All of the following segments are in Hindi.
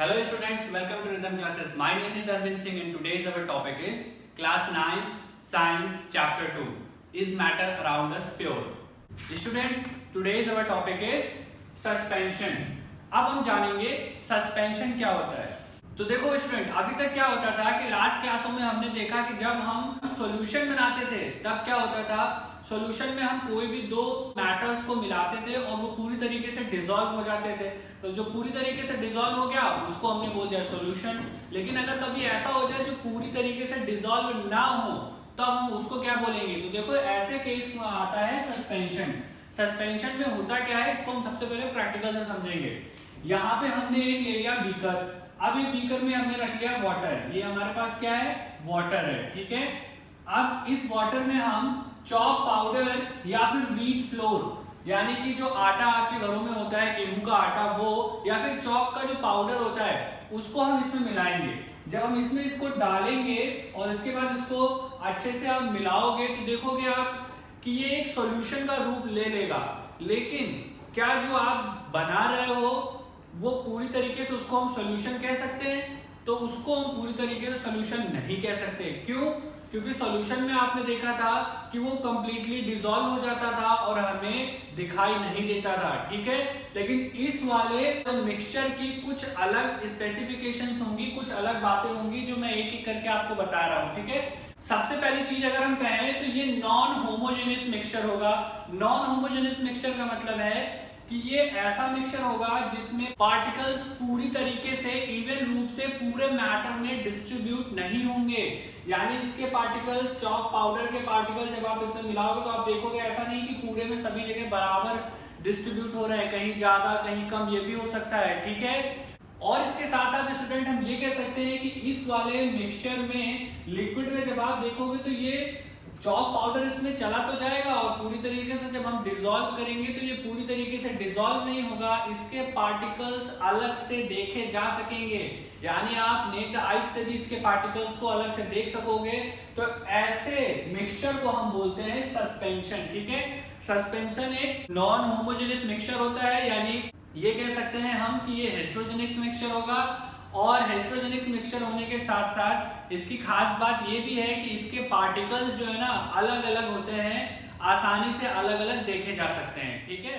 Hello students, welcome to Rhythm Classes. My name is Arvind Singh and today's our topic is Class 9th Science Chapter 2. Is matter around us pure? Students, today's our topic is Suspension. अब हम जानेंगे सस्पेंशन क्या होता है। तो देखो स्टूडेंट, अभी तक क्या होता था कि लास्ट क्लासों में हमने देखा कि जब हम सॉल्यूशन बनाते थे तब क्या होता था, सॉल्यूशन में हम कोई भी दो मैटर्स को मिलाते थे और वो पूरी तरीके से डिसॉल्व हो जाते थे। तो जो पूरी तरीके से डिसॉल्व हो गया उसको हमने बोल दिया सॉल्यूशन। लेकिन अगर कभी ऐसा हो जाए जो पूरी तरीके से डिसॉल्व ना हो तो हम उसको क्या बोलेंगे। तो देखो ऐसे केस में आता है सस्पेंशन। सस्पेंशन में होता क्या है इसको हम सबसे पहले प्रैक्टिकल से समझेंगे। यहाँ पे हमने एक ले लिया बीकर। अब ये बीकर में हमने रख लिया वाटर। ये हमारे पास क्या है, वाटर है, ठीक है। अब इस वाटर में हम चॉक पाउडर या फिर व्हीट फ्लोर यानी कि जो आटा आपके घरों में होता है, गेहूं का आटा, वो या फिर चॉक का जो पाउडर होता है उसको हम इसमें मिलाएंगे। जब हम इसमें इसको डालेंगे और इसके बाद इसको अच्छे से आप मिलाओगे तो देखोगे आप कि ये एक सॉल्यूशन का रूप ले लेगा। लेकिन क्या जो आप बना रहे हो वो पूरी तरीके से उसको हम सॉल्यूशन कह सकते हैं? तो उसको हम पूरी तरीके से सॉल्यूशन नहीं कह सकते। क्यों? क्योंकि सॉल्यूशन में आपने देखा था कि वो कंप्लीटली डिसॉल्व हो जाता था और हमें दिखाई नहीं देता था, ठीक है। लेकिन इस वाले मिक्सचर की कुछ अलग स्पेसिफिकेशंस होंगी, कुछ अलग बातें होंगी जो मैं एक एक करके आपको बता रहा हूँ, ठीक है। सबसे पहली चीज अगर हम कहें तो ये नॉन होमोजेनियस मिक्सचर होगा। नॉन होमोजेनियस मिक्सचर का मतलब है कि ये ऐसा मिक्सचर होगा जिसमें पार्टिकल्स पूरी तरीके से इवन रूप से पूरे मैटर में डिस्ट्रीब्यूट नहीं होंगे। यानी इसके पार्टिकल्स, चॉक पाउडर के पार्टिकल्स जब आप इसमें मिलाओगे तो आप देखोगे ऐसा नहीं कि पूरे में सभी जगह बराबर डिस्ट्रीब्यूट हो रहे हैं, कहीं ज्यादा कहीं कम, ये भी हो सकता है, ठीक है। और इसके साथ साथ स्टूडेंट हम ये कह सकते हैं कि इस वाले मिक्सचर में लिक्विड में जब आप देखोगे तो ये चॉक पाउडर इसमें चला तो जाएगा और पूरी तरीके से जब हम डिसॉल्व करेंगे तो ये पूरी तरीके से डिसॉल्व नहीं होगा। इसके पार्टिकल्स अलग से देखे जा सकेंगे, यानी आप नेक्ड आई से भी इसके पार्टिकल्स को अलग से देख सकोगे। तो ऐसे मिक्सचर को हम बोलते हैं सस्पेंशन, ठीक है। सस्पेंशन एक नॉन होमोजेनियस मिक्सचर होता है, यानी ये कह सकते हैं हम कि ये हेटेरोजेनिक मिक्सचर होगा। और हेटेरोजेनिक मिक्सचर होने के साथ साथ इसकी खास बात ये भी है कि इसके पार्टिकल्स जो है ना अलग अलग होते हैं, आसानी से अलग अलग देखे जा सकते हैं, ठीक है।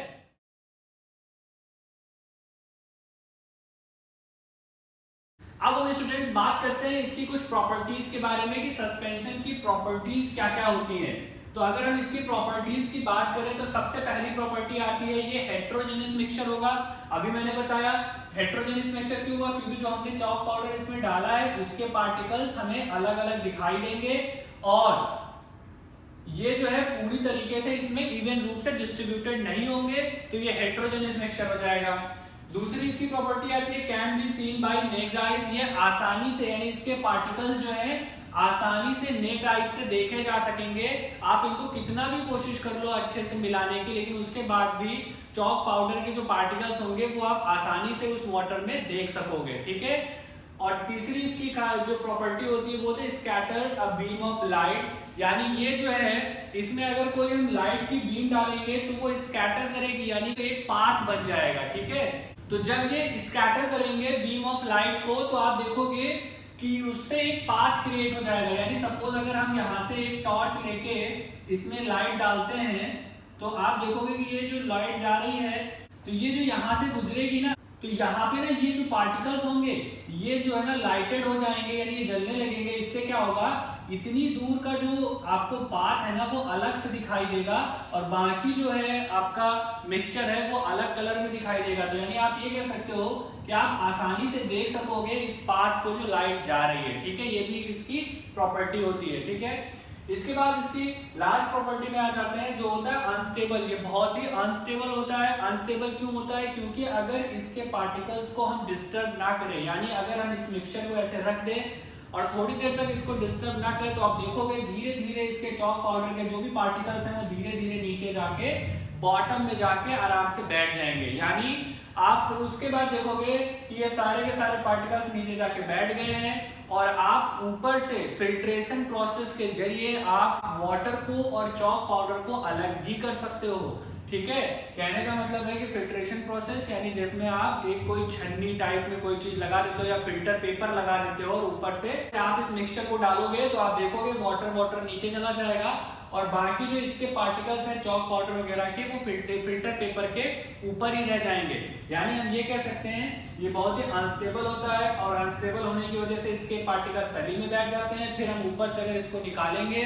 अब हम स्टूडेंट्स बात करते हैं इसकी कुछ प्रॉपर्टीज के बारे में कि सस्पेंशन की प्रॉपर्टीज क्या क्या होती हैं। तो अगर हम इसकी प्रॉपर्टीज की बात करें तो सबसे पहली प्रॉपर्टी आती है ये हेटेरोजेनियस मिक्सचर होगा। अभी मैंने बताया हेटेरोजेनियस मिक्सचर क्यों हुआ, क्योंकि जो हमने चॉक पाउडर इसमें डाला है उसके पार्टिकल्स हमें अलग अलग दिखाई देंगे और ये जो है पूरी तरीके से इसमें इवन रूप से डिस्ट्रीब्यूटेड नहीं होंगे, तो ये हेटेरोजेनियस मिक्सचर हो जाएगा। दूसरी इसकी प्रॉपर्टी आती है can be seen by naked eyes. ये आसानी से, यानी इसके पार्टिकल्स जो है आसानी से नेक्ड आई से देखे जा सकेंगे। आप इनको कितना भी कोशिश कर लो अच्छे से मिलाने की, लेकिन उसके बाद भी चॉक पाउडर के जो पार्टिकल्स होंगे वो आप आसानी से उस वाटर में देख सकोगे, ठीक है। और तीसरी इसकी जो प्रॉपर्टी होती है वो होती है scattered a beam of light, यानी ये जो है इसमें अगर कोई हम लाइट की बीम डालेंगे तो वो स्कैटर करेगी, यानी कि एक पाथ बन जाएगा, ठीक है। तो जब ये स्कैटर करेंगे बीम ऑफ लाइट को तो आप देखोगे कि उससे एक पाथ क्रिएट हो जाएगा। यानी सपोज अगर हम यहाँ से एक टॉर्च लेके इसमें लाइट डालते हैं तो आप देखोगे कि ये जो लाइट जा रही है तो ये जो यहाँ से गुजरेगी ना, तो यहाँ पे ना ये जो पार्टिकल्स होंगे ये जो है ना लाइटेड हो जाएंगे, यानी ये जलने लगेंगे। इससे क्या होगा, इतनी दूर का जो आपको पाथ है ना वो अलग से दिखाई देगा और बाकी जो है आपका मिक्सचर है वो अलग कलर में दिखाई देगा। तो यानी आप ये कह सकते हो कि आप आसानी से देख सकोगे इस पाथ को जो लाइट जा रही है, ठीक है। ये भी इसकी प्रॉपर्टी होती है, ठीक है। इसके बाद इसकी लास्ट प्रॉपर्टी में आ जाते हैं जो होता है अनस्टेबल। ये बहुत ही अनस्टेबल होता है। अनस्टेबल क्यों होता है, क्योंकि अगर इसके पार्टिकल्स को हम डिस्टर्ब ना करें, यानी अगर हम इस मिक्सचर को ऐसे रख दें और थोड़ी देर तक इसको डिस्टर्ब ना करें तो आप देखोगे धीरे धीरे इसके चॉक पाउडर के जो भी पार्टिकल्स हैं वो धीरे धीरे नीचे जाके बॉटम में जाके आराम से बैठ जाएंगे। यानी आप फिर उसके बाद देखोगे कि ये सारे के सारे पार्टिकल्स नीचे जाके बैठ गए हैं और आप ऊपर से फिल्ट्रेशन प्रोसेस के जरिए आप वाटर को और चॉक पाउडर को अलग भी कर सकते हो। ठीक है, कहने का मतलब है कि फिल्ट्रेशन प्रोसेस यानी जिसमें आप एक कोई छन्नी टाइप में कोई चीज लगा देते हो या फिल्टर पेपर लगा देते हो और ऊपर से आप इस मिक्सचर को डालोगे तो आप देखोगे वाटर नीचे चला जाएगा और बाकी जो इसके पार्टिकल्स हैं चॉक पाउडर वगैरह के वो फिल्टर पेपर के ऊपर ही रह जाएंगे। यानी हम ये कह सकते हैं ये बहुत ही अनस्टेबल होता है और अनस्टेबल होने की वजह से इसके पार्टिकल्स तली में बैठ जाते हैं। फिर हम ऊपर से अगर इसको निकालेंगे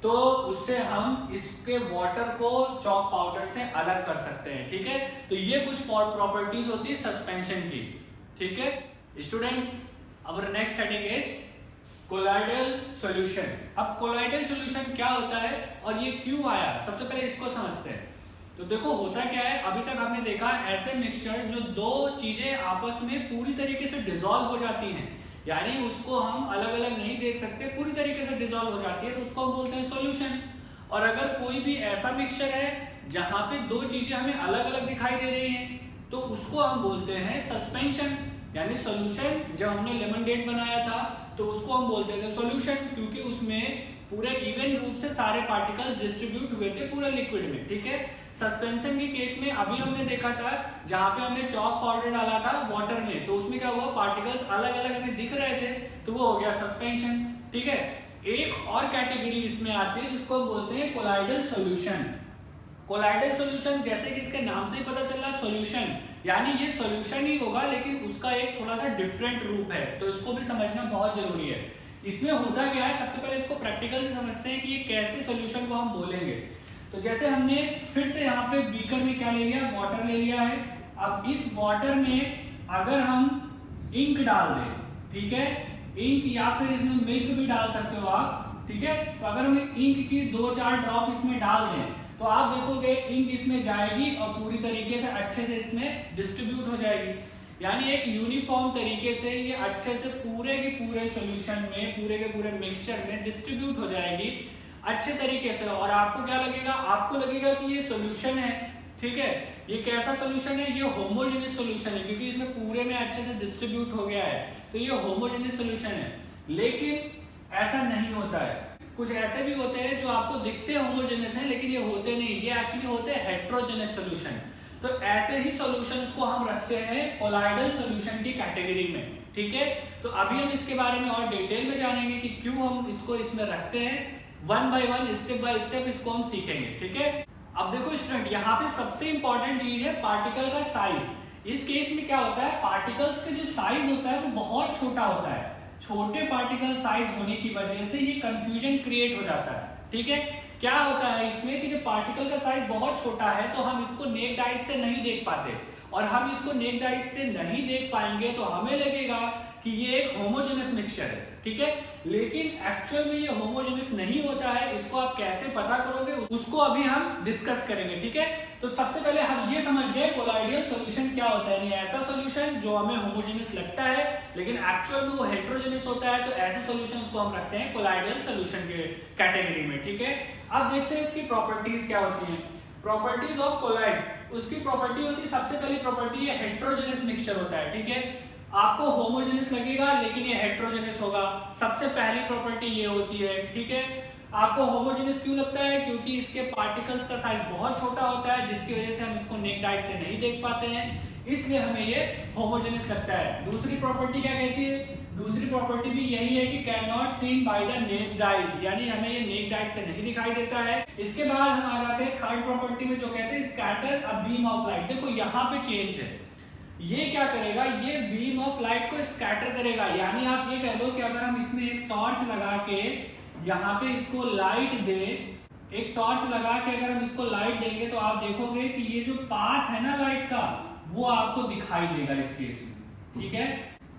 तो उससे हम इसके वाटर को चॉक पाउडर से अलग कर सकते हैं। ठीक है, तो ये कुछ प्रॉपर्टीज होती है सस्पेंशन की। ठीक है students, our next heading is colloidal solution. अब कोलाइडल सॉल्यूशन क्या होता है और ये क्यों आया, सबसे पहले इसको समझते हैं। तो देखो होता क्या है, अभी तक हमने देखा ऐसे मिक्सचर जो दो चीजें आपस में पूरी तरीके से डिसॉल्व हो जाती हैं, यानी उसको हम अलग अलग नहीं देख सकते, पूरी तरीके से डिसॉल्व हो जाती है, तो उसको हम बोलते हैं सॉल्यूशन। और अगर कोई भी ऐसा मिक्सचर है जहां पे दो चीजें हमें अलग अलग दिखाई दे रही हैं तो उसको हम बोलते हैं सस्पेंशन। यानी सॉल्यूशन जब हमने लेमनडेड बनाया था तो उसको हम बोलते थे सॉल्यूशन, क्योंकि उसमें पूरे इवन रूप से सारे पार्टिकल्स डिस्ट्रीब्यूट हुए थे पूरे लिक्विड में। ठीक है, सस्पेंशन के केस में अभी हमने देखा था जहां पे हमने चॉक पाउडर डाला था वाटर में, तो उसमें क्या हुआ, पार्टिकल्स अलग अलग हमें दिख रहे थे, तो वो हो गया सस्पेंशन। ठीक है, एक और कैटेगरी इसमें आती है जिसको हम बोलते हैं कोलाइडल सॉल्यूशन। कोलाइडल सॉल्यूशन जैसे कि इसके नाम से ही पता चल रहा सॉल्यूशन, यानी ये सॉल्यूशन ही होगा लेकिन उसका एक थोड़ा सा डिफरेंट रूप है, तो इसको भी समझना बहुत जरूरी है। इसमें होता क्या है, सबसे पहले इसको प्रैक्टिकल से समझते हैं कि ये कैसे सॉल्यूशन को हम बोलेंगे। तो जैसे हमने फिर से यहाँ पे बीकर में क्या ले लिया, वाटर ले लिया है। अब इस वाटर में अगर हम इंक डाल दें, ठीक है, इंक या फिर इसमें मिल्क भी डाल सकते हो आप। ठीक है, तो अगर हम इंक की 2-4 ड्रॉप इसमें डाल दें तो आप देखोगे इंक इसमें जाएगी और पूरी तरीके से अच्छे से इसमें डिस्ट्रीब्यूट हो जाएगी। यानी एक यूनिफॉर्म तरीके से ये अच्छे से पूरे के पूरे सॉल्यूशन में, पूरे के पूरे मिक्सचर में डिस्ट्रीब्यूट हो जाएगी अच्छे तरीके से। और आपको क्या लगेगा, आपको लगेगा कि ये सॉल्यूशन है। ठीक है, ये कैसा सॉल्यूशन है, ये होमोजेनियस सॉल्यूशन है, क्योंकि इसमें पूरे में अच्छे से डिस्ट्रीब्यूट हो गया है, तो ये होमोजेनियस सॉल्यूशन है। लेकिन ऐसा नहीं होता है, कुछ ऐसे भी होते हैं जो आपको दिखते होमोजेनियस हैं लेकिन ये होते नहीं, ये एक्चुअली होते हैं हेट्रोजेनियस सॉल्यूशन। तो ऐसे ही सॉल्यूशंस को हम रखते हैं कोलाइडल सॉल्यूशन की कैटेगरी में। ठीक है, तो अभी हम इसके बारे में और डिटेल में जानेंगे कि क्यों हम इसको इसमें रखते हैं। One by one, step by step इसको हम सीखेंगे। ठीक है, अब देखो स्टूडेंट, यहाँ पे सबसे इंपॉर्टेंट चीज है पार्टिकल का साइज। इस केस में क्या होता है, पार्टिकल्स का जो साइज होता है वो बहुत छोटा होता है। छोटे पार्टिकल साइज होने की वजह से ये कंफ्यूजन क्रिएट हो जाता है। ठीक है, क्या होता है इसमें कि जो पार्टिकल का साइज बहुत छोटा है तो हम इसको नेक्ड आइज से नहीं देख पाते, और हम इसको नेक्ड आइज से नहीं देख पाएंगे तो हमें लगेगा कि ये एक होमोजेनियस मिक्सचर है। ठीक है, लेकिन एक्चुअल में ये होमोजेनियस नहीं होता है। इसको आप कैसे पता करोगे उसको अभी हम डिस्कस करेंगे। ठीक है, तो सबसे पहले हम ये समझ गए कोलाइडल सॉल्यूशन क्या होता है, यानी ऐसा सॉल्यूशन जो हमें होमोजेनियस लगता है लेकिन एक्चुअल में वो हेट्रोजेनियस होता है, तो ऐसे सॉल्यूशंस को हम रखते हैं कोलाइडल सॉल्यूशन के कैटेगरी में। ठीक है, अब देखते हैं इसकी प्रॉपर्टीज क्या होती हैं। प्रॉपर्टीज ऑफ कोलाइड, उसकी प्रॉपर्टी होती है, सबसे पहली प्रॉपर्टी ये हेट्रोजेनियस मिक्सचर होता है। ठीक है, आपको होमोजेनियस लगेगा लेकिन ये हेट्रोजेनियस होगा, सबसे पहली प्रॉपर्टी ये होती है। ठीक है, आपको होमोजेनियस क्यों लगता है, क्योंकि इसके पार्टिकल्स का साइज बहुत छोटा होता है जिसकी वजह से हम इसको नेक्ड आइज से नहीं देख पाते हैं, इसलिए हमें ये होमोजेनियस लगता है। दूसरी प्रॉपर्टी क्या कहती है, दूसरी प्रॉपर्टी भी यही है कि can not seen by the necked eyes, यानी हमें ये नेक्ड आइज से नहीं दिखाई देता है। इसके बाद हम आ जाते हैं थर्ड प्रॉपर्टी में जो कहते हैं scatter a beam of light. देखो यहाँ पे चेंज है, ये क्या करेगा, ये बीम ऑफ लाइट को स्कैटर करेगा। यानी आप ये कह दो कि अगर हम इसमें एक टॉर्च लगा के यहाँ पे इसको लाइट दे, एक टॉर्च लगा के अगर हम इसको लाइट देंगे तो आप देखोगे कि ये जो पाथ है ना लाइट का वो आपको दिखाई देगा इस केस में। ठीक है,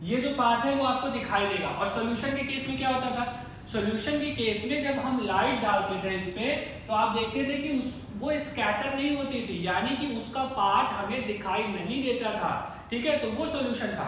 ये जो पाथ है वो आपको दिखाई देगा। और सॉल्यूशन के केस में क्या होता था, सॉल्यूशन के केस में जब हम लाइट डालते थे इस पे तो आप देखते थे कि वो स्कैटर नहीं होती थी, यानी कि उसका पाथ हमें दिखाई नहीं देता था। ठीक है, तो वो सॉल्यूशन था।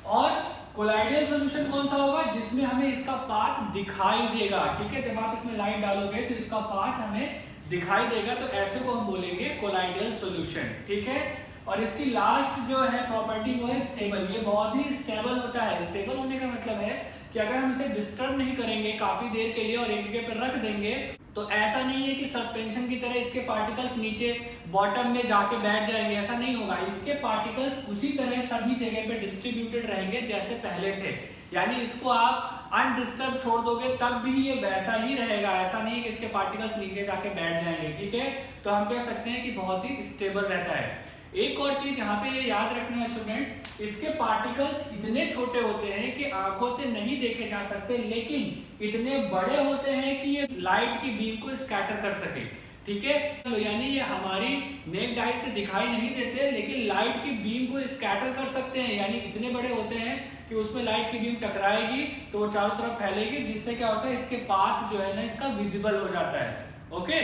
और कोलाइडल सॉल्यूशन कौन सा होगा, जिसमें हमें इसका पाथ दिखाई देगा। ठीक है, जब आप इसमें लाइट डालोगे तो इसका पाथ हमें दिखाई देगा, तो ऐसे को हम बोलेंगे कोलाइडल सॉल्यूशन। ठीक है, और इसकी लास्ट जो है प्रॉपर्टी वो है स्टेबल। ये बहुत ही स्टेबल होता है। स्टेबल होने का मतलब है कि अगर हम इसे डिस्टर्ब नहीं करेंगे काफी देर के लिए और एक जगह पर रख देंगे तो ऐसा नहीं है कि सस्पेंशन की तरह इसके पार्टिकल्स नीचे बॉटम में जाके बैठ जाएंगे, ऐसा नहीं होगा। इसके पार्टिकल्स उसी तरह सभी जगह पे डिस्ट्रीब्यूटेड रहेंगे जैसे पहले थे, यानी इसको आप अनडिस्टर्ब छोड़ दोगे तब भी ये वैसा ही रहेगा, ऐसा नहीं है कि इसके पार्टिकल्स नीचे जाके बैठ जाएंगे, ठीक है। तो हम कह सकते हैं कि बहुत ही स्टेबल रहता है। एक और चीज यहाँ पे ये याद रखना है स्टूडेंट, इसके पार्टिकल्स इतने छोटे होते हैं कि आंखों से नहीं देखे जा सकते, लेकिन इतने बड़े होते हैं कि ये लाइट की बीम को स्कैटर कर सके, ठीक है। तो यानी ये हमारी नेक्ड आई से दिखाई नहीं देते लेकिन लाइट की बीम को स्कैटर कर सकते हैं, यानी इतने बड़े होते हैं कि उसमें लाइट की बीम टकराएगी तो वो चारों तरफ फैलेगी, जिससे क्या होता है इसके पाथ जो है ना इसका विजिबल हो जाता है। ओके,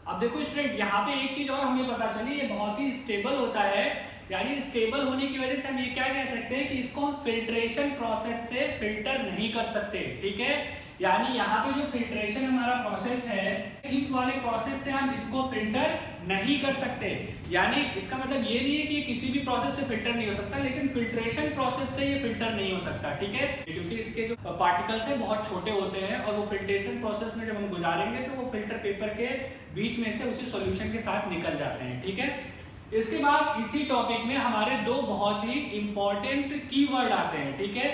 अब देखो स्टूडेंट यहाँ पे एक चीज और हमें पता चली, ये बहुत ही स्टेबल होता है, यानी स्टेबल होने की वजह से हम ये क्या कह सकते हैं कि इसको हम फिल्ट्रेशन प्रोसेस से फिल्टर नहीं कर सकते, ठीक है। यानी यहाँ पे जो फिल्ट्रेशन हमारा प्रोसेस है, इस वाले प्रोसेस से हम इसको फिल्टर नहीं कर सकते। यानी इसका मतलब ये नहीं है कि किसी भी प्रोसेस से फिल्टर नहीं हो सकता, लेकिन फिल्ट्रेशन प्रोसेस से ये फिल्टर नहीं हो सकता, ठीक है, क्योंकि इसके जो पार्टिकल्स है बहुत छोटे होते हैं और वो फिल्ट्रेशन प्रोसेस में जब हम गुजारेंगे तो वो फिल्टर पेपर के बीच में से उसी सॉल्यूशन के साथ निकल जाते हैं, ठीक है। इसके बाद इसी टॉपिक में हमारे दो बहुत ही इंपॉर्टेंट कीवर्ड आते हैं, ठीक है।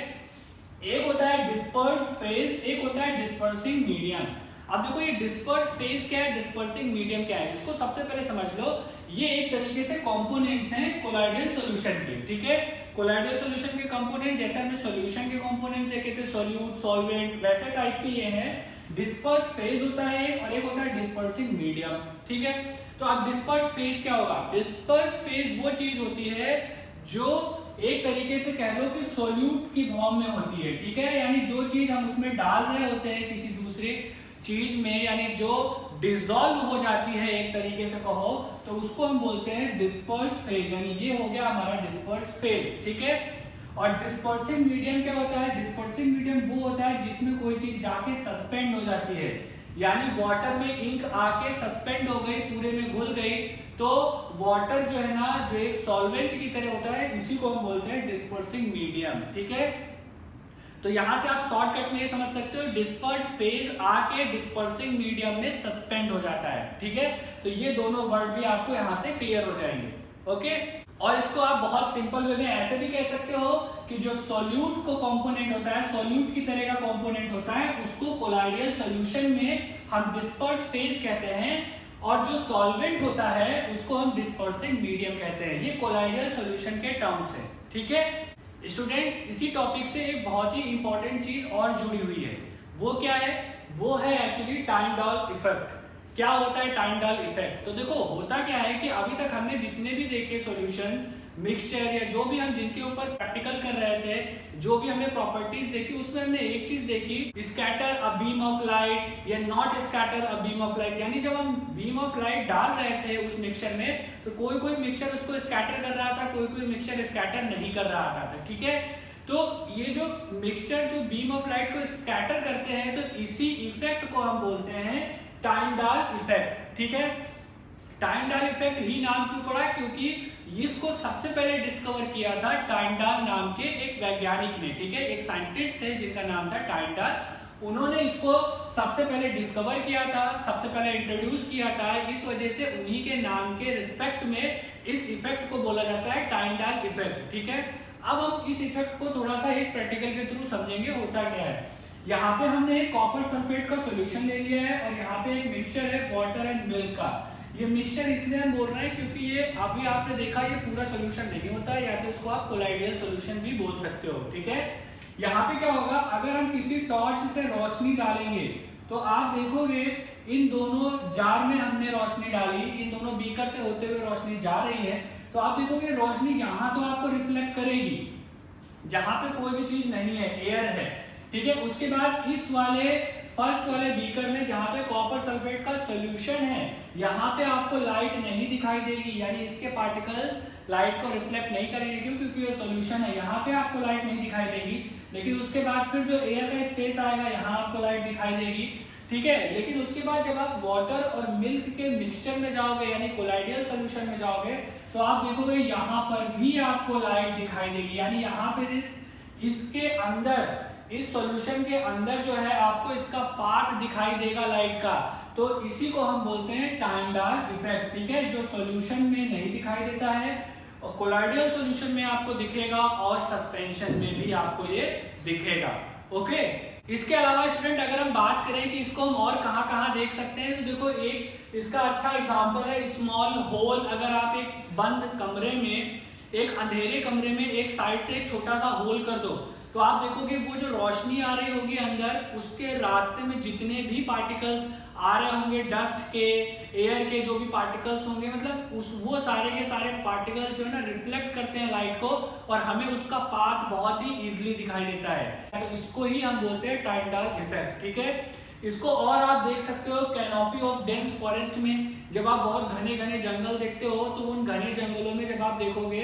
एक होता है डिस्पर्स फेज, एक होता है डिस्पर्सिंग मीडियम। अब देखो ये डिस्पर्स फेज क्या है, डिस्पर्सिंग मीडियम क्या है, इसको सबसे पहले समझ लो। ये एक तरीके से कंपोनेंट्स हैं कोलॉइडल सॉल्यूशन के, ठीक है। कोलॉइडल सॉल्यूशन के कंपोनेंट जैसे हमने सॉल्यूशन के कंपोनेंट देखे थे, सॉल्यूट, सॉल्वेंट, वैसे टाइप के ये हैं। डिस्पर्स फेज होता है और एक होता है डिस्पर्सिंग मीडियम, ठीक है। तो अब डिस्पर्स फेज क्या होगा, डिस्पर्स फेज वो चीज होती है जो एक तरीके से कह लो कि सॉल्यूट की फॉर्म में होती है, ठीक है। यानी जो चीज हम उसमें डाल रहे होते हैं किसी दूसरी चीज में, यानी जो डिसॉल्व हो जाती है एक तरीके से कहो तो उसको हम बोलते हैं डिस्पर्स फेज, यानी ये हो गया हमारा डिस्पर्स फेज, ठीक है। और डिस्पर्सिंग मीडियम क्या होता है, डिस्पर्सिंग मीडियम वो होता है जिसमें कोई चीज जाके सस्पेंड हो जाती है, यानी वाटर में इंक आके सस्पेंड हो गई, पूरे में घुल गई, तो वाटर जो है ना जो एक सॉल्वेंट की तरह होता है, इसी को हम बोलते हैं डिस्पर्सिंग मीडियम, ठीक है। तो यहां से आप शॉर्टकट में ये समझ सकते हो, डिस्पर्स फेज आके डिस्पर्सिंग मीडियम में सस्पेंड हो जाता है, ठीक है। तो ये दोनों वर्ड भी आपको यहां से क्लियर हो जाएंगे, ओके। और इसको आप बहुत सिंपल वे में ऐसे भी कह सकते हो कि जो सॉल्यूट को कंपोनेंट होता है, सॉल्यूट की तरह का कंपोनेंट होता है, उसको कोलॉइडल सॉल्यूशन में हम डिस्पर्स फेज कहते हैं, और जो सॉल्वेंट होता है उसको हम डिस्पर्सिंग मीडियम कहते हैं। ये कोलॉइडल सॉल्यूशन के टर्म्स है, ठीक है। स्टूडेंट्स, इसी टॉपिक से एक बहुत ही इंपॉर्टेंट चीज और जुड़ी हुई है, वो क्या है, वो है एक्चुअली टाइमडाल इफेक्ट। क्या होता है टाइमडाल इफेक्ट, तो देखो होता क्या है कि अभी तक हमने जितने भी देखे सॉल्यूशंस, मिक्सचर या जो भी हम जिनके ऊपर प्रैक्टिकल कर रहे थे, जो भी हमने प्रॉपर्टीज देखी, उसमें हमने एक चीज देखी, scatter a beam of light या not scatter a beam of light. यानी जब हम बीम ऑफ लाइट डाल रहे थे उस मिक्सचर में तो कोई कोई मिक्सचर उसको स्कैटर कर रहा था, कोई कोई मिक्सचर स्कैटर नहीं कर रहा था, ठीक है। तो ये जो मिक्सचर जो बीम ऑफ लाइट को स्कैटर करते हैं, तो इसी इफेक्ट को हम बोलते हैं टाइमडाल इफेक्ट, ठीक है। टाइमडाल इफेक्ट ही नाम क्यों पड़ा, क्योंकि इसको सबसे पहले डिस्कवर किया था टाइमडाल नाम के एक वैज्ञानिक ने, ठीक है। एक साइंटिस्ट थे जिनका नाम था टाइमडाल, उन्होंने इसको सबसे पहले डिस्कवर किया था, सबसे पहले इंट्रोड्यूस किया था, इस वजह से उन्हीं के नाम के रिस्पेक्ट में इस इफेक्ट को बोला जाता है टाइमडाल इफेक्ट, ठीक है। अब हम इस इफेक्ट को थोड़ा सा एक प्रैक्टिकल के थ्रू समझेंगे होता क्या है। यहाँ पे हमने एक कॉपर सल्फेट का सॉल्यूशन ले लिया है और यहाँ पे एक मिक्सचर है वाटर एंड मिल्क का। ये मिक्सचर इसलिए हम बोल रहे हैं क्योंकि ये अभी आपने देखा ये पूरा सॉल्यूशन नहीं होता, या तो इसको आप कोलॉइडल सॉल्यूशन भी बोल सकते हो, ठीक है। यहाँ पे क्या होगा, अगर हम किसी टॉर्च से रोशनी डालेंगे तो आप देखोगे इन दोनों जार में हमने रोशनी डाली, इन दोनों बीकर से होते हुए रोशनी जा रही है, तो आप देखोगे रोशनी यहाँ तो आपको रिफ्लेक्ट करेगी जहां पे कोई भी चीज नहीं है, एयर है, ठीक है। उसके बाद इस वाले फर्स्ट वाले बीकर में जहां पे कॉपर सल्फेट का सॉल्यूशन है, यहाँ पे आपको लाइट नहीं दिखाई देगी, यानी इसके पार्टिकल्स लाइट को रिफ्लेक्ट नहीं करेंगे, क्यों, क्योंकि ये सॉल्यूशन है, यहाँ पे आपको लाइट नहीं दिखाई देगी। लेकिन उसके बाद फिर जो एयर का स्पेस आएगा, यहाँ आपको लाइट दिखाई देगी, ठीक है। लेकिन उसके बाद जब आप वाटर और मिल्क के मिक्सचर में जाओगे, यानी कोलॉइडल सॉल्यूशन में जाओगे, तो आप देखोगे यहाँ पर भी आपको लाइट दिखाई देगी, यानी यहाँ पे इसके अंदर इस सॉल्यूशन के अंदर जो है आपको इसका पाथ दिखाई देगा लाइट का, तो इसी को हम बोलते हैं टाइमडाल इफेक्ट, ठीक है, जो सॉल्यूशन में नहीं दिखाई देता है और कोलॉइडल सॉल्यूशन में आपको दिखेगा और सस्पेंशन में भी आपको ये दिखेगा। ओके, इसके अलावा स्टूडेंट अगर हम बात करें कि इसको हम और कहाँ देख सकते हैं, तो देखो एक इसका अच्छा एग्जांपल है स्मॉल होल। अगर आप एक बंद कमरे में, एक अंधेरे कमरे में एक साइड से एक छोटा सा होल कर दो, तो आप देखोगे वो जो रोशनी आ रही होगी अंदर, उसके रास्ते में जितने भी पार्टिकल्स आ रहे होंगे, डस्ट के, एयर के जो भी पार्टिकल्स होंगे, मतलब वो सारे के सारे पार्टिकल्स जो है ना रिफ्लेक्ट करते हैं लाइट को और हमें उसका पाथ बहुत ही इजीली दिखाई देता है। तो इसको ही हम बोलते हैं टाइमडाल इफेक्ट, ठीक है। इसको और आप देख सकते हो कैनोपी ऑफ डेंस फॉरेस्ट में, जब आप बहुत घने घने जंगल देखते हो तो उन घने जंगलों में जब आप देखोगे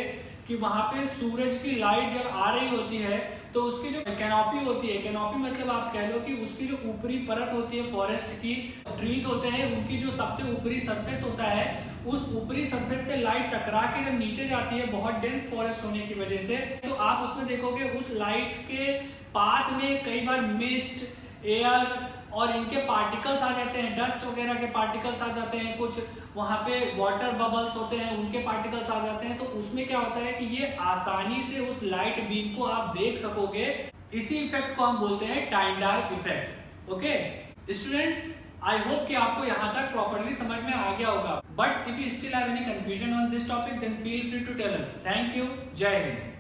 कि वहां पे सूरज की लाइट जब आ रही होती है तो उसकी जो कैनोपी होती है, कैनोपी मतलब आप कह लो कि उसकी जो ऊपरी परत होती है फॉरेस्ट की, ट्रीज होते हैं उनकी जो सबसे ऊपरी सरफेस होता है, उस ऊपरी सरफेस से लाइट टकरा के जब नीचे जाती है बहुत डेंस फॉरेस्ट होने की वजह से, तो आप उसमें देखोगे उस लाइट के पाथ में कई बार मिस्ट, एयर और इनके पार्टिकल्स आ जाते हैं, डस्ट वगैरह के पार्टिकल्स आ जाते हैं, कुछ वहां पे वाटर बबल्स होते हैं उनके पार्टिकल्स आ जाते हैं। तो उसमें क्या होता है कि ये आसानी से उस लाइट बीम को आप देख सकोगे। इसी इफेक्ट को हम बोलते हैं Tyndall effect. Okay students, I hope कि आपको यहाँ तक प्रॉपर्ली समझ में आ गया होगा, but if you still have any confusion on this topic then feel free to tell us. Thank you, जय हिंद।